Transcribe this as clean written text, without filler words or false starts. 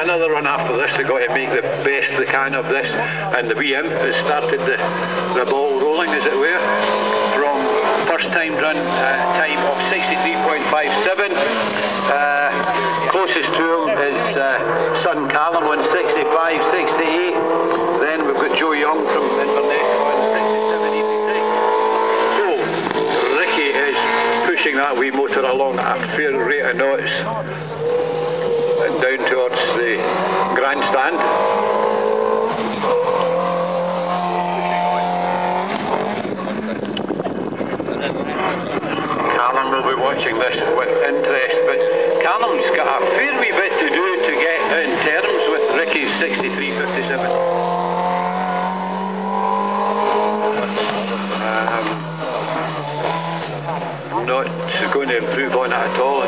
another run after this. They've got to make the best they can of this, and the wee imp has started the ball rolling, as it were, from first time run time of 63.57. Closest to him is son Callum, 165.68. Then we've got Joe Young from Inverness on 67.86. So Ricky is pushing that wee motor along at a fair rate of knots down towards the grandstand. Callum will be watching this with interest, but Callum's got a fair wee bit to do to get in terms with Ricky's 63.57. Not going to improve on it at all.